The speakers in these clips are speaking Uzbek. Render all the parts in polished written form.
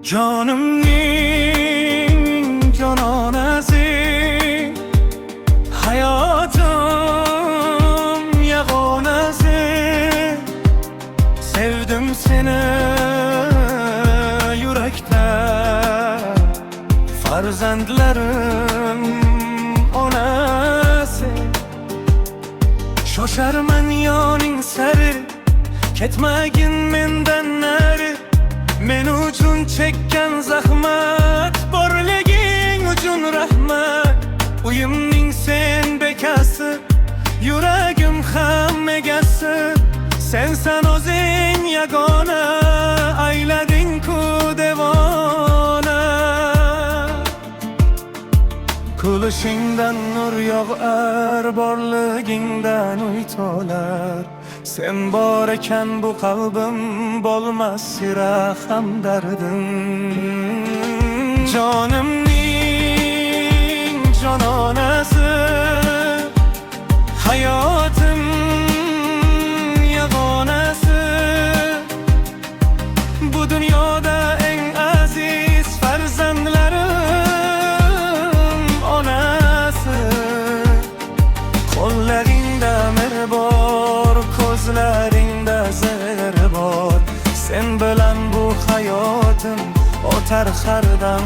Canımning canonasi, hayatım yagonasi. Sevdim seni yürekten, farzandlarım onasi. Shoşarman yoning sari, ketmagin mendan nari. Men uchun chekkan zahmat, borliging uchun rahmat. Uyimning sen bekasi, yuragim ham egasi. Sensan o'zing yagona, aylading-ku devona. Kulishingdan nur yog'ar, borligingdan uy to'lar. Sen bor ekan bu qalbim, bo'lmas sira hamdardim. Jonimning jononasi, hayotim yagonasi. Bu dunyoda eng aziz farzandlarim onasi. Qo'llaringda mehr bor, ko'zlaringda zehir bor. Sen bilan bu hayotim o'tar hardan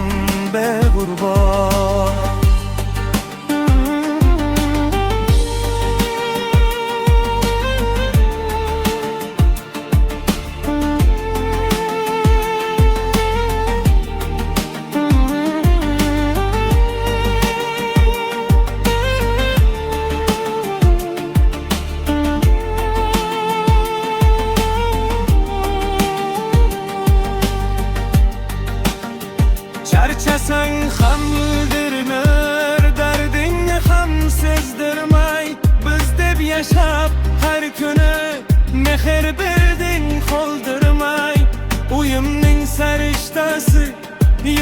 beg'urbor. Charchasang ham bildirmir, dardingni ham sezdirmay. Biz deb yashab har kuni mehr berding qoldirmay. Uyimning sarishtasi,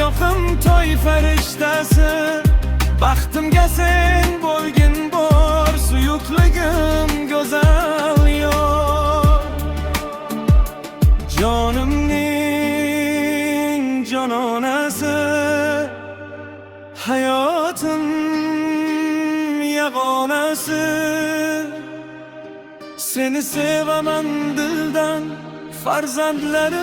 yoqim to'y farishtasi. Baxtimga sen bo'lgin bor, suyuqligim go'zal yor. Jonimning jononasi, hayotim yagonasi. Seni sevaman dildan, farzandlarim